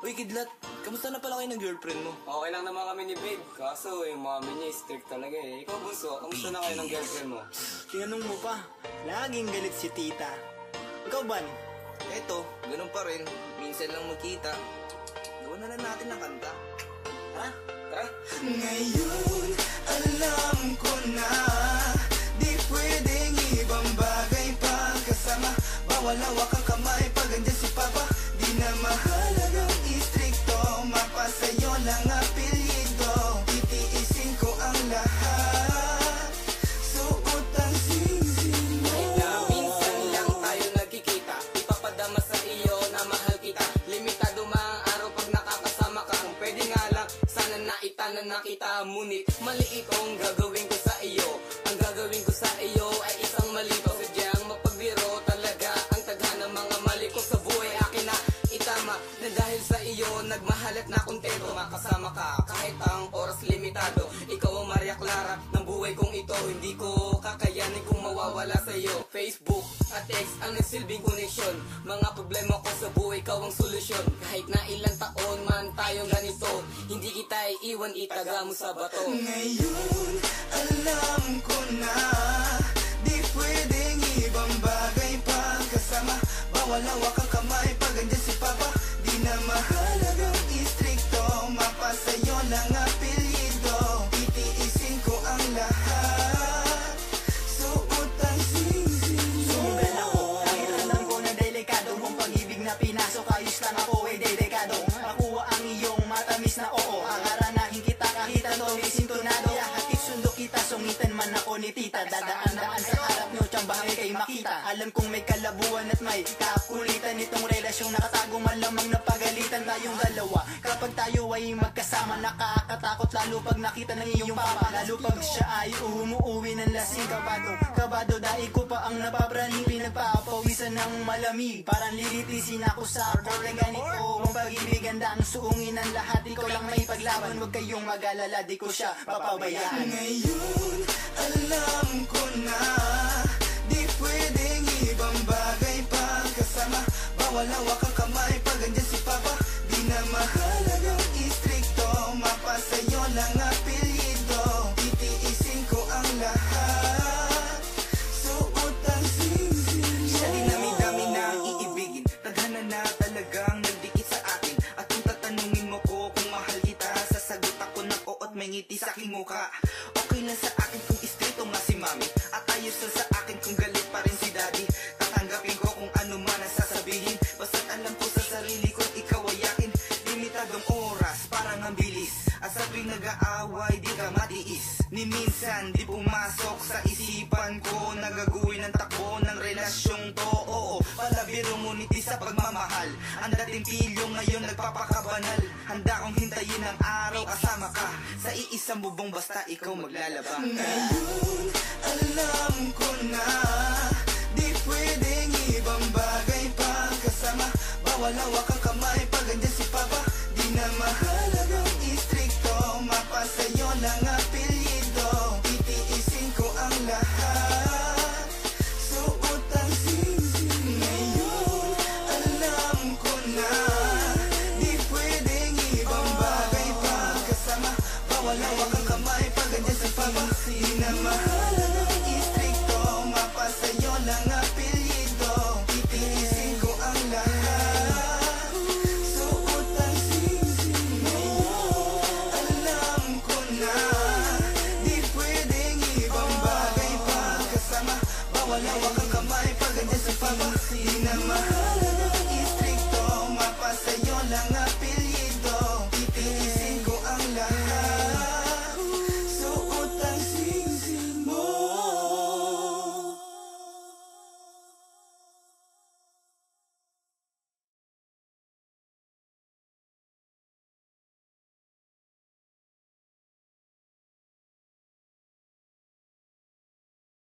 Uy, Kidlat, kamusta na pala kayo ng girlfriend mo? Okay lang naman kami ni Babe, kaso yung mami niya strict talaga eh. Ikaw bunso, kamusta na kayo ng girlfriend mo? Tinanong mo pa, laging galit si tita. Ikaw, Ban? Eto, ganun pa rin. Minsan lang magkita. Gawa na lang natin ng kanta. Ha? Tara? Ngayon, alam ko na di pwedeng ibang bagay pagkasama. Bawal hawak ang kamay pag andyan si Papa. Di na mahalagang istrikto, mapasayo lang apelyido. Titiisin ko ang lahat, suot ang singsing mo. Kahit na minsan lang tayo nagkikita, ipapadama sa iyo na mahal kita. Limitado mga araw pag nakakasama ka. Kung pwede nga lang, sana naitanan na kita. Ngunit maliit ang gagawin ko sa iyo. Ang gagawin ko sa iyo ay isang malito. Sadyang mapagbiro talaga ang tadhana. Mga mali ko sa buhay akin na itama. Na dahil sa iyo nagmahal at nakontento. Makasama ka kahit ang oras limitado. Ikaw ang Maria Clara ng buhay kong ito. Hindi ko kakayanin kung mawawala sa iyo. Facebook at text ang nagsilbing connection. Mga problema ko sa buhay, ikaw ang solusyon. Kahit na ilang taon man tayong ganito, hindi kita iiwan, itaga mo sa bato. Ngayon, alam ko na di pwedeng ibang bagay pagkasama. Bawal hawak ang kamay pag andyan si Papa. Di na mahalagang istrikto, mapasayo lang apelyido. Titiisin ko ang lahat, suot ang singsing. Sumugal ako, kahit alam ko na delikado mong pag-ibig na pinasok. Ayos lang ako, dedikado. Makuha ang iyong matamis na oo. Akaranahin kita kahit ano may sintonado. Hatid sundo kita, sungitan man ako ni tita. Dadaan-daan sa harap nyo, tiyang bahay kay makita. Alam kong may kalabuan at may kakulitan. Itong relasyong nakatago, malamang na pagalitan tayong dalawa. Kapag tayo ay magkasama, nakakatakot lalo pag nakita ng iyong papa. Lalo pag siya ay umuuwi ng lasing. Kabado dahil ko pa ang napapraning. Pinagpapawisan ng malamig, parang lilitisin ako sa kore ganito. Ang pag-ibig handa ang suungin ng lahat. Ikaw lang may paglaban, huwag kayong mag-alala, di ko siya papabayaan. Ngayon, alam ko na di pwedeng ibang bagay pagkasama. Bawal hawak ang kamay pag andyan si Papa. Di na mahalagang istrikto, mapasayo lang apelyido. Titiisin ko ang lahat, suot ang singsing. Siya din dami na ang iibigin. Tadhana na talagang nagdikit sa akin. At kung tatanungin mo ko kung mahal kita, sasagot ako ng oo at may ngiti sa aking mukha. Okay lang sa akin kung istrito nga si mami, at ayos lang sa akin kung galit pa rin si daddy. Tatanggapin ko kung ano man ang sasabihin, basta't alam ko sa sarili ko ikaw ay akin. Limitadong oras, parang ang bilis, at sa tuwing nag-aaway di ka matiis. Ni minsan di pumasok sa isipan ko, nagagawin ang takbo ng relasyong to. Oo, palabiro ngunit di sa pagmamahal. Ang dating pilyo ngayon nagpapakabanal. Handa kong hintayin ang araw kasama ka sa iisang bubong basta ikaw maglalaba. Ngayon, alam ko na di pwedeng ibang bagay pagkasama. Bawal hawak ang kamay pag andyan si Papa. Di na mahalagang istrikto, mapasayo lang apelyido. Titiisin ko ang lahat, suot ang singsing. Ngayon, alam ko na di pwedeng ibang bagay pagkasama. Bawal hawak ang kamay pag andyan si Papa. Di na mahalagang istrikto, mapasayo lang apelyido. Titiisin ko ang lahat, suot ang singsing. Ngayon, alam ko na di pwedeng ibang bagay pagkasama. Bawal hawak ang